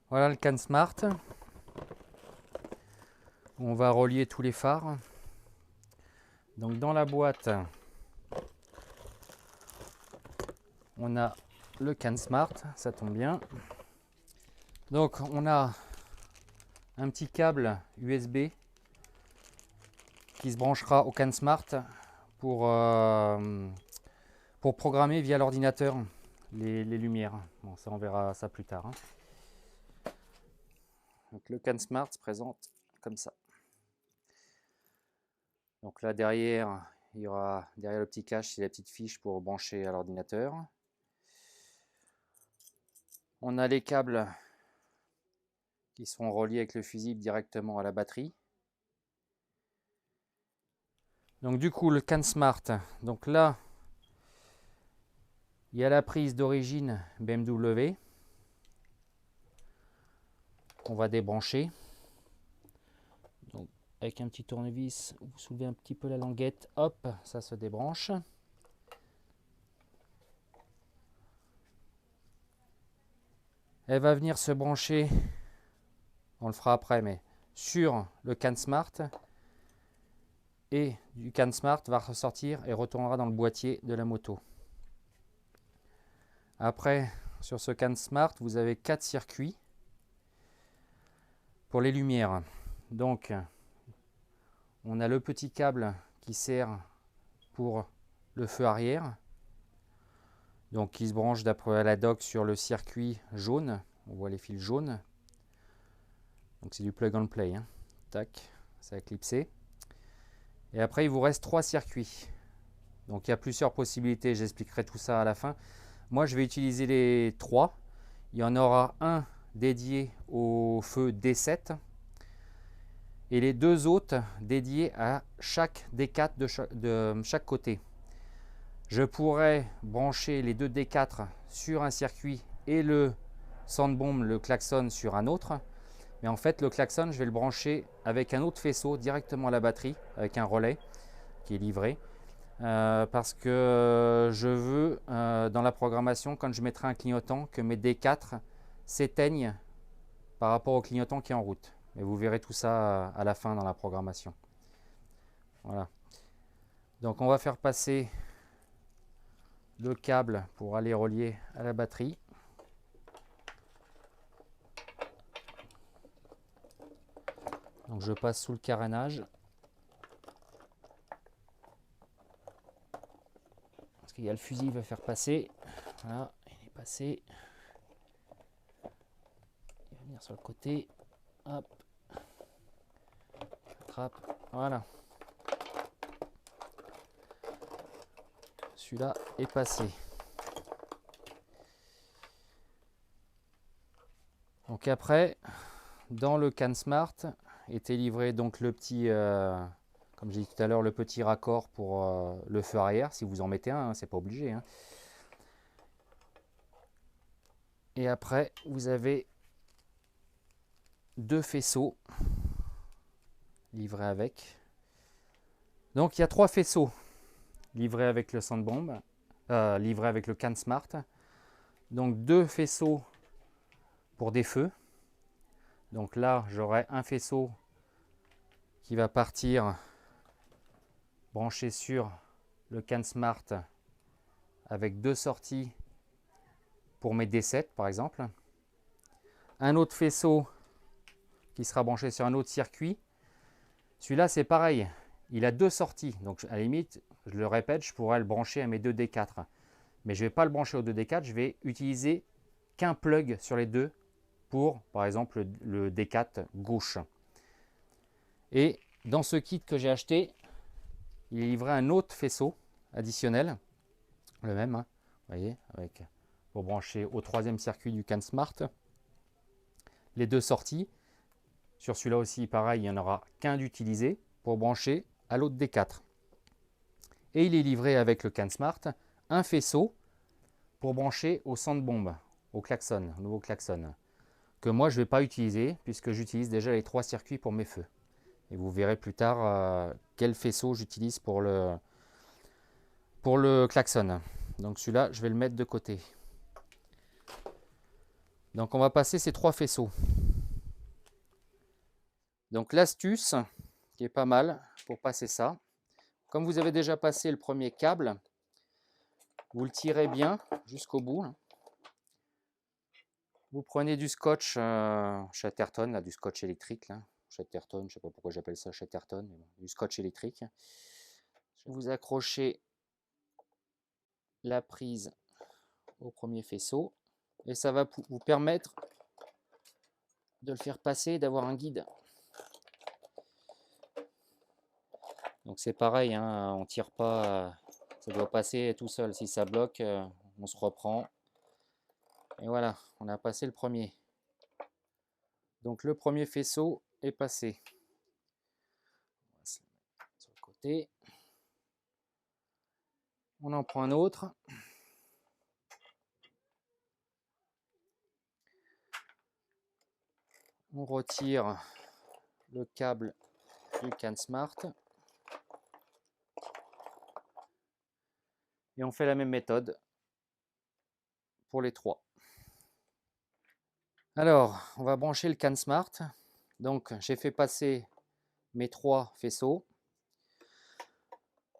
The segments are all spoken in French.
Voilà le CAN Smart. On va relier tous les phares. Donc dans la boîte, on a le CAN Smart, ça tombe bien. Donc on a un petit câble USB qui se branchera au CAN Smart pour programmer via l'ordinateur les lumières. Bon, ça on verra ça plus tard. Donc le CAN Smart se présente comme ça. Donc là derrière, il y aura derrière le petit cache, c'est la petite fiche pour brancher à l'ordinateur. On a les câbles qui seront reliés avec le fusible directement à la batterie. Donc du coup le CAN Smart, donc là il y a la prise d'origine BMW. On va débrancher. Donc, avec un petit tournevis, vous soulevez un petit peu la languette, hop, ça se débranche. Elle va venir se brancher, on le fera après, mais sur le CAN Smart. Et du CAN Smart va ressortir et retournera dans le boîtier de la moto. Après, sur ce CAN Smart, vous avez 4 circuits pour les lumières. Donc, on a le petit câble qui sert pour le feu arrière. Donc, qui se branche d'après la dock sur le circuit jaune. On voit les fils jaunes. Donc, c'est du plug and play. Tac, ça a clipsé. Et après, il vous reste 3 circuits. Donc, il y a plusieurs possibilités. J'expliquerai tout ça à la fin. Moi, je vais utiliser les 3. Il y en aura un dédié au feu D7 et les 2 autres dédiés à chaque D4 de chaque côté. Je pourrais brancher les 2 D4 sur un circuit et le soundbomb, le klaxon, sur un autre. Mais en fait, le klaxon, je vais le brancher avec un autre faisceau directement à la batterie, avec un relais qui est livré. Parce que je veux, dans la programmation, quand je mettrai un clignotant, que mes D4 s'éteignent par rapport au clignotant qui est en route. Et vous verrez tout ça à la fin dans la programmation. Voilà. Donc on va faire passer le câble pour aller relier à la batterie. Donc je passe sous le carénage. Parce qu'il y a le fusible à faire passer. Voilà, il est passé. Il va venir sur le côté. Hop. Attrape. Voilà. Celui-là est passé. Donc après, dans le CAN Smart était livré donc le petit, comme j'ai dit tout à l'heure, le petit raccord pour le feu arrière, si vous en mettez un, c'est pas obligé. Et après, vous avez 2 faisceaux livrés avec. Donc il y a 3 faisceaux livrés avec le soundbomb, livrés avec le CAN Smart. Donc 2 faisceaux pour des feux. Donc là, j'aurai un faisceau qui va partir branché sur le CAN Smart avec 2 sorties pour mes D7 par exemple. Un autre faisceau qui sera branché sur un autre circuit. Celui-là, c'est pareil. Il a 2 sorties. Donc à la limite, je le répète, je pourrais le brancher à mes 2 D4. Mais je ne vais pas le brancher aux 2 D4. Je vais utiliser qu'un plug sur les deux pour, par exemple, le D4 gauche. Et dans ce kit que j'ai acheté, il est livré un autre faisceau additionnel. Le même, vous voyez, pour brancher au 3e circuit du CAN Smart. Les 2 sorties. Sur celui-là aussi, pareil, il n'y en aura qu'un d'utilisé pour brancher à l'autre D4. Et il est livré avec le CAN Smart un faisceau pour brancher au soundbomb, au klaxon, au nouveau klaxon, que moi je ne vais pas utiliser puisque j'utilise déjà les 3 circuits pour mes feux. Et vous verrez plus tard quel faisceau j'utilise pour le klaxon. Donc celui-là, je vais le mettre de côté. Donc on va passer ces 3 faisceaux. Donc l'astuce qui est pas mal pour passer ça, comme vous avez déjà passé le premier câble, vous le tirez bien jusqu'au bout. Vous prenez du scotch Chatterton, là, du scotch électrique. Là. Chatterton, je ne sais pas pourquoi j'appelle ça Chatterton, mais bon, du scotch électrique. Vous accrochez la prise au premier faisceau et ça va vous permettre de le faire passer et d'avoir un guide. Donc c'est pareil, hein, on ne tire pas, ça doit passer tout seul. Si ça bloque, on se reprend. Et voilà, on a passé le premier. Donc le premier faisceau est passé. On va se le mettre sur le côté. On en prend un autre. On retire le câble du CanSmart. Et on fait la même méthode pour les 3. Alors, on va brancher le CanSmart. Donc, j'ai fait passer mes 3 faisceaux.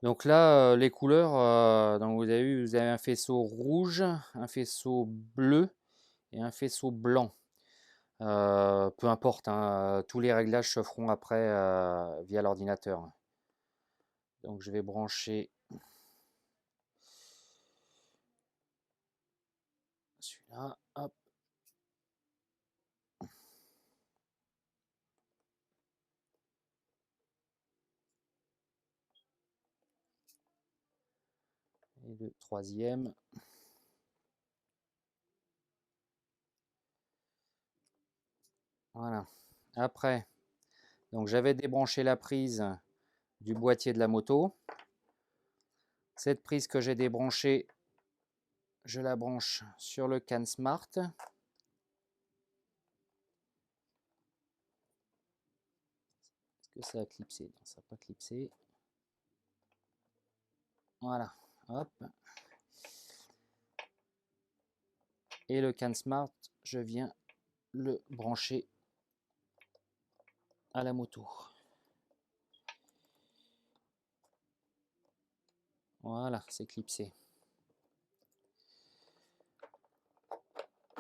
Donc là, les couleurs, donc vous avez un faisceau rouge, un faisceau bleu et un faisceau blanc. Peu importe, hein, tous les réglages se feront après via l'ordinateur. Donc je vais brancher celui-là, hop. Et le troisième. Voilà. Après, donc j'avais débranché la prise du boîtier de la moto. Cette prise que j'ai débranchée, je la branche sur le CanSmart. Est-ce que ça a clipsé? Non, ça n'a pas clipsé. Voilà, hop. Et le CanSmart, je viens le brancher à la moto. Voilà, c'est clipsé.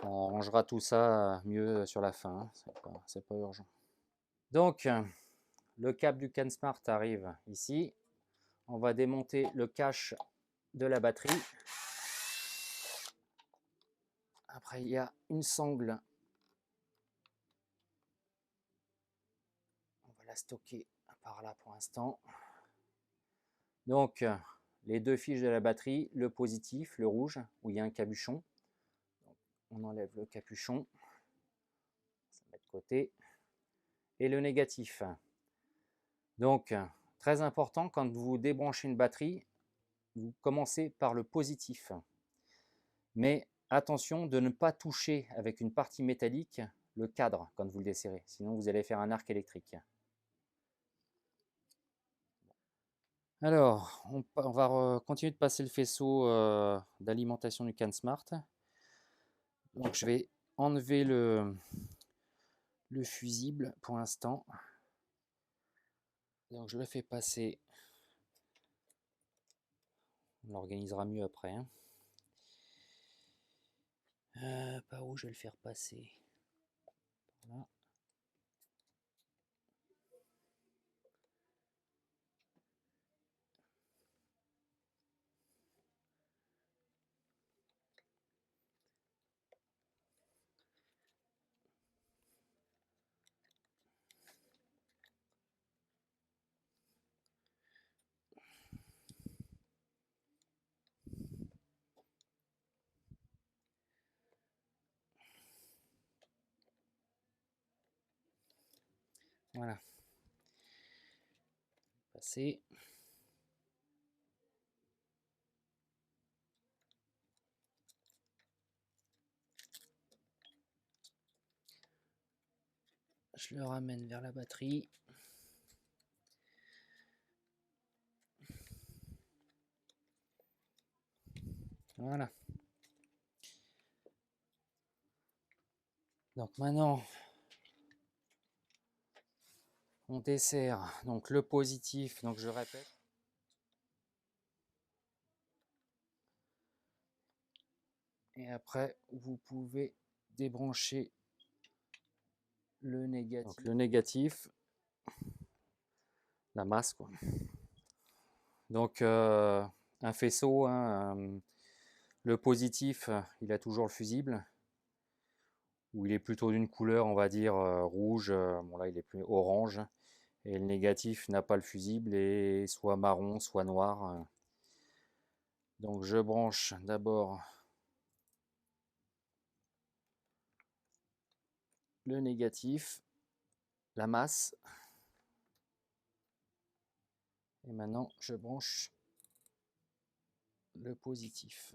On rangera tout ça mieux sur la fin, hein. C'est pas urgent. Donc, le câble du CanSmart arrive ici. On va démonter le cache de la batterie. Après, il y a une sangle. On va la stocker par là pour l'instant. Donc, les 2 fiches de la batterie, le positif, le rouge, où il y a un capuchon. Donc, on enlève le capuchon. Ça va de côté. Et le négatif. Donc, très important, quand vous débranchez une batterie, vous commencez par le positif. Mais attention de ne pas toucher avec une partie métallique le cadre quand vous le desserrez, sinon vous allez faire un arc électrique. Alors, on va continuer de passer le faisceau d'alimentation du CanSmart. Donc je vais enlever le fusible pour l'instant. Donc je le fais passer. On l'organisera mieux après. Hein. Par où je vais le faire passer? Voilà. Voilà. Passer. Je le ramène vers la batterie. Voilà. Donc maintenant, on dessert donc le positif, donc je répète. Et après, vous pouvez débrancher le négatif. Donc le négatif, la masse, quoi. Donc un faisceau, hein, le positif, il a toujours le fusible, ou il est plutôt d'une couleur, on va dire, rouge, bon là il est plus orange, et le négatif n'a pas le fusible, et soit marron, soit noir. Donc je branche d'abord le négatif, la masse, et maintenant je branche le positif.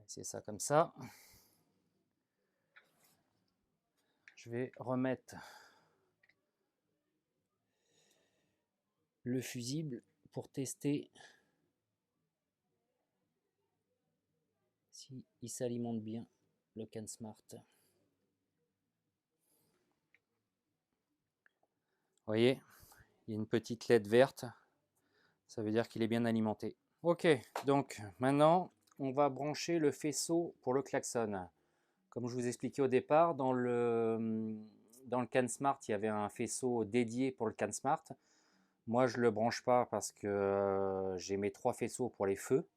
C'est ça comme ça. Je vais remettre le fusible pour tester si il s'alimente bien, le CanSmart. Vous voyez, il y a une petite LED verte, ça veut dire qu'il est bien alimenté. Ok, donc maintenant on va brancher le faisceau pour le klaxon. Comme je vous expliquais au départ, dans le CanSmart, il y avait un faisceau dédié pour le CanSmart. Moi, je ne le branche pas parce que j'ai mes 3 faisceaux pour les feux.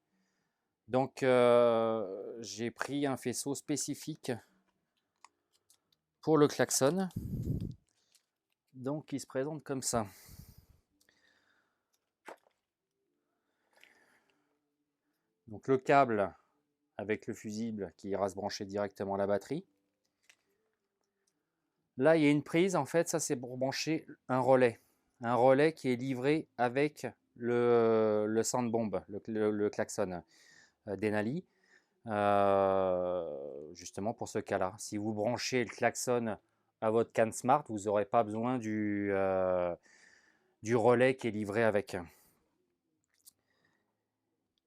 Donc, j'ai pris un faisceau spécifique pour le klaxon. Donc, il se présente comme ça. Donc, le câble avec le fusible qui ira se brancher directement à la batterie. Là, il y a une prise, en fait, ça c'est pour brancher un relais. Un relais qui est livré avec le sound bomb, le klaxon Denali. Justement pour ce cas-là. Si vous branchez le klaxon à votre CanSmart, vous n'aurez pas besoin du relais qui est livré avec.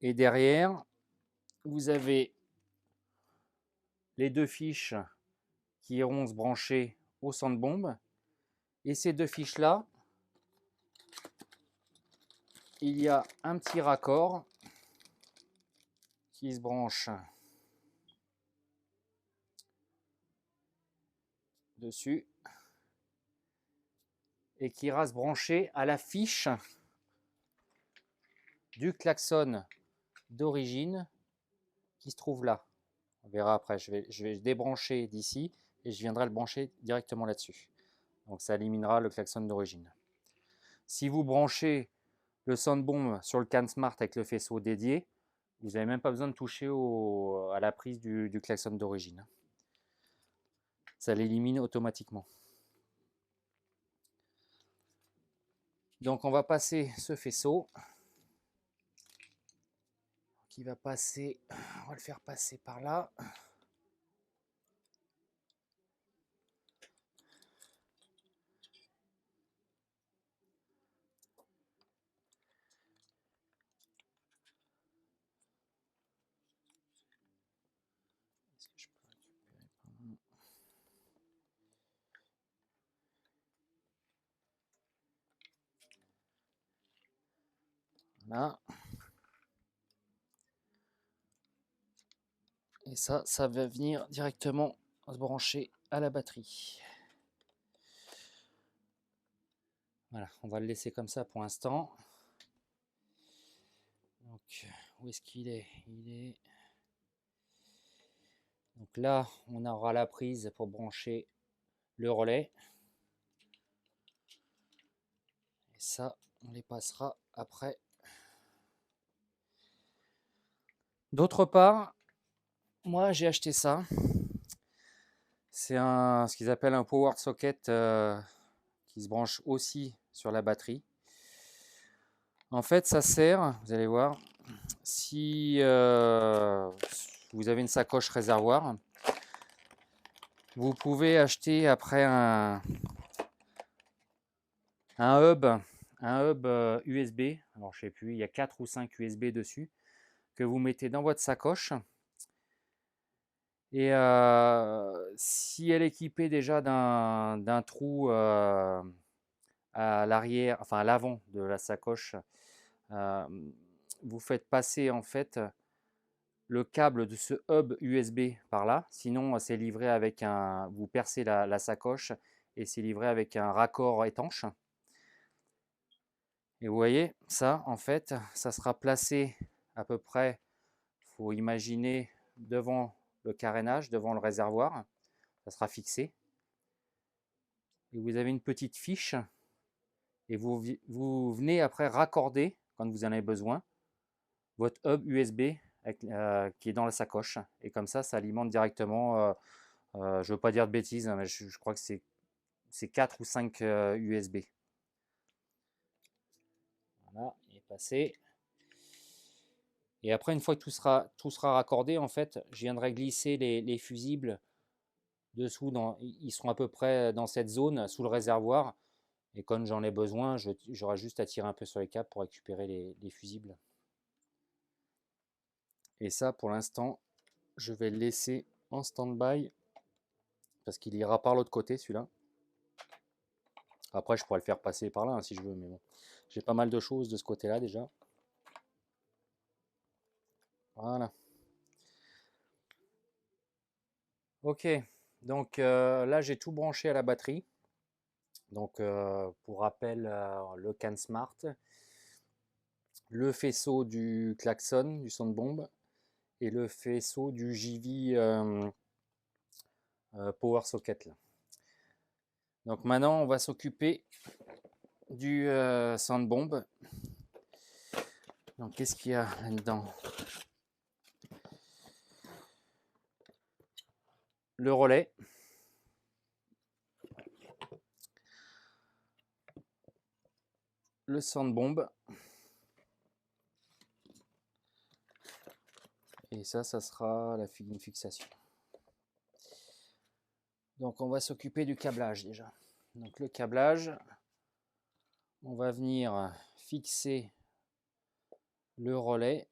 Et derrière, vous avez les 2 fiches qui iront se brancher au sound bomb. Et ces 2 fiches-là, il y a un petit raccord qui se branche dessus et qui ira se brancher à la fiche du klaxon d'origine qui se trouve là. On verra après, je vais débrancher d'ici et je viendrai le brancher directement là-dessus. Donc ça éliminera le klaxon d'origine. Si vous branchez le sound bomb sur le CanSmart avec le faisceau dédié, vous n'avez même pas besoin de toucher à la prise du klaxon d'origine. Ça l'élimine automatiquement. Donc on va passer ce faisceau qui va passer, on va le faire passer par là. Est-ce que je peux récupérer? Voilà. Et ça va venir directement se brancher à la batterie. Voilà, on va le laisser comme ça pour l'instant. Donc, où est-ce qu'il est? Il est... Donc là, on aura la prise pour brancher le relais. Et ça, on les passera après. D'autre part, moi j'ai acheté ça. C'est ce qu'ils appellent un power socket qui se branche aussi sur la batterie. En fait, ça sert, vous allez voir, si vous avez une sacoche réservoir, vous pouvez acheter après un hub USB. Alors je sais plus, il y a 4 ou 5 USB dessus que vous mettez dans votre sacoche Et si elle est équipée déjà d'un trou à l'arrière, enfin à l'avant de la sacoche, euh, vous faites passer en fait le câble de ce hub USB par là. Sinon, c'est livré avec un. Vous percez la sacoche et c'est livré avec un raccord étanche. Et vous voyez, ça, en fait, ça sera placé à peu près, il faut imaginer, devant le carénage, devant le réservoir. Ça sera fixé. Et vous avez une petite fiche et vous venez après raccorder, quand vous en avez besoin, votre hub USB qui est dans la sacoche. Et comme ça alimente directement, je ne veux pas dire de bêtises, mais je crois que c'est 4 ou 5 USB. Voilà, il est passé. Et après, une fois que tout sera raccordé, en fait, je viendrai glisser les fusibles dessous. Ils seront à peu près dans cette zone, sous le réservoir. Et quand j'en ai besoin, j'aurai juste à tirer un peu sur les câbles pour récupérer les fusibles. Et ça, pour l'instant, je vais le laisser en stand-by parce qu'il ira par l'autre côté, celui-là. Après, je pourrais le faire passer par là hein, si je veux, mais bon. J'ai pas mal de choses de ce côté-là déjà. Voilà. Ok, donc là, j'ai tout branché à la batterie. Donc, pour rappel, le CAN Smart, le faisceau du klaxon, du Soundbomb, et le faisceau du JV Power Socket. Là. Donc maintenant, on va s'occuper du Soundbomb. Donc, qu'est-ce qu'il y a là-dedans? Le relais. Le Soundbomb. Et ça sera une fixation. Donc on va s'occuper du câblage déjà. Donc le câblage, on va venir fixer le relais.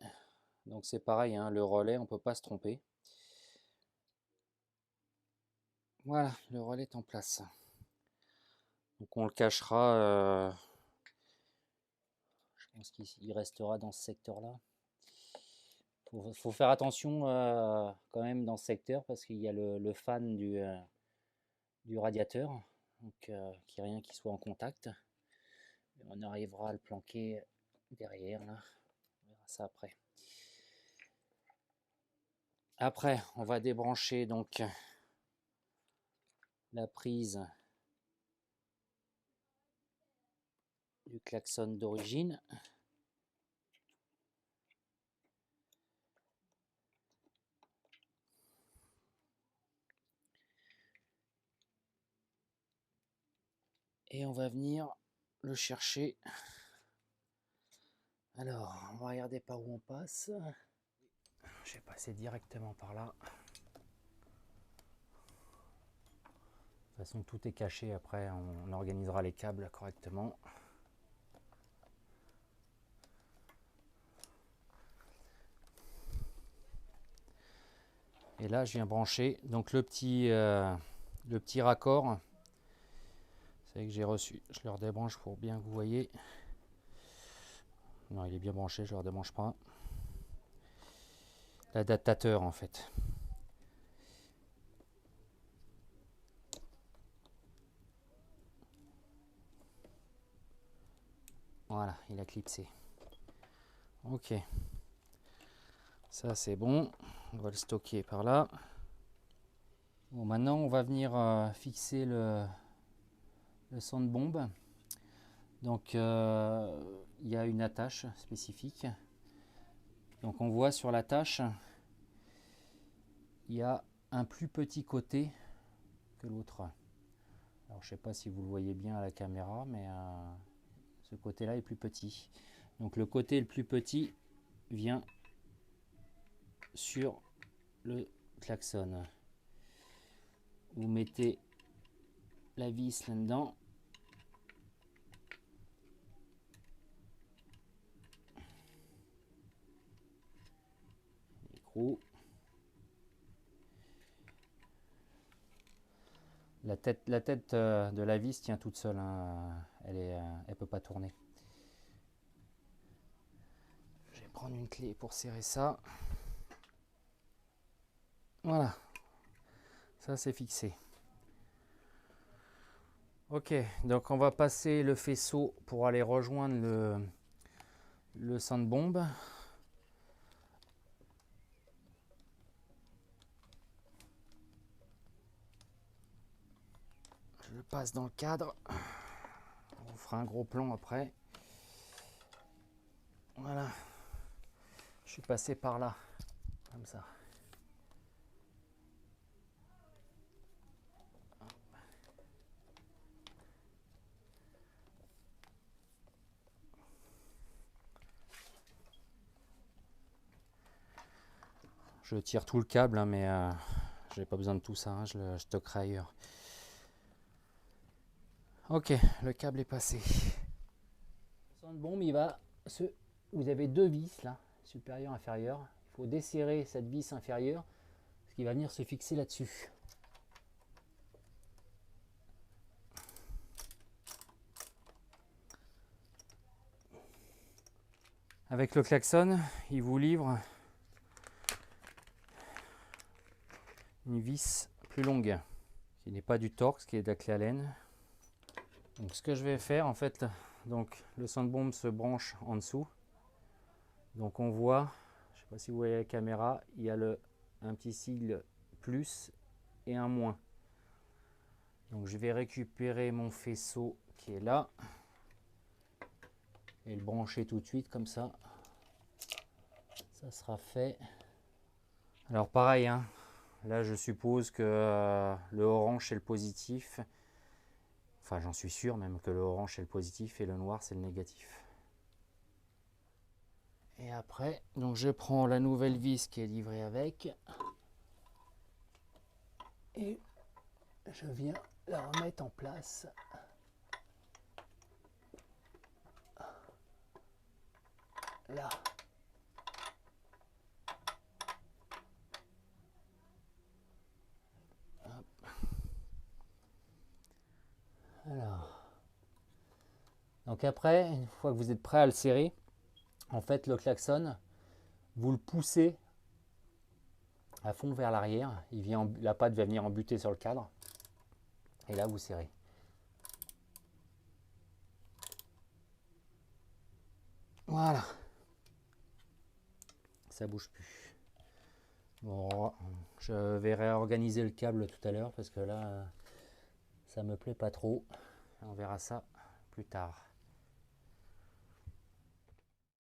Donc c'est pareil, hein, le relais, on ne peut pas se tromper. Voilà, le relais est en place. Donc on le cachera, je pense qu'il restera dans ce secteur-là. Faut faire attention quand même dans ce secteur parce qu'il y a le fan du radiateur, donc qu'il n'y ait rien qui soit en contact. On arrivera à le planquer derrière là, on verra ça après. Après, on va débrancher donc la prise du klaxon d'origine. Et on va venir le chercher. Alors, on va regarder par où on passe. Je vais passer directement par là. De toute façon, tout est caché. Après, on organisera les câbles correctement. Et là, je viens brancher donc le petit raccord. C'est que j'ai reçu. Je le redébranche pour bien que vous voyez. Non, il est bien branché, je ne le redébranche pas. L'adaptateur en fait. Voilà, il a clipsé. Ok. Ça c'est bon. On va le stocker par là. Bon, maintenant on va venir fixer le Soundbomb. Donc il y a une attache spécifique. Donc on voit sur l'attache, il y a un plus petit côté que l'autre. Alors je sais pas si vous le voyez bien à la caméra, mais ce côté-là est plus petit. Donc le côté le plus petit vient sur le klaxon. Vous mettez la vis là-dedans. L'écrou. La tête de la vis tient toute seule, hein. Elle peut pas tourner. Je vais prendre une clé pour serrer ça. Voilà, ça c'est fixé. Ok, donc on va passer le faisceau pour aller rejoindre le sandbomb. Je le passe dans le cadre. On fera un gros plan après. Voilà. Je suis passé par là, comme ça. Je tire tout le câble, hein, mais j'ai pas besoin de tout ça, hein, je le stockerai ailleurs. Ok, le câble est passé. Le sandbomb, vous avez deux vis là, supérieure, inférieure. Il faut desserrer cette vis inférieure, ce qui va venir se fixer là-dessus. Avec le klaxon, il vous livre une vis plus longue, qui n'est pas du Torx, qui est de la clé Allen. Donc ce que je vais faire en fait, donc le sandbomb se branche en dessous. Donc on voit, je ne sais pas si vous voyez la caméra, il y a un petit sigle plus et un moins. Donc je vais récupérer mon faisceau qui est là et le brancher tout de suite comme ça. Ça sera fait. Alors pareil, hein, là je suppose que le orange c'est le positif. Enfin j'en suis sûr même que le orange c'est le positif et le noir c'est le négatif. Et après, donc je prends la nouvelle vis qui est livrée avec. Et je viens la remettre en place. Là. Hop. Alors. Donc après, une fois que vous êtes prêt à le serrer, en fait le klaxon, vous le poussez à fond vers l'arrière. La patte va venir en buter sur le cadre. Et là vous serrez. Voilà. Ça bouge plus. Bon, je vais réorganiser le câble tout à l'heure parce que là, ça me plaît pas trop. On verra ça plus tard.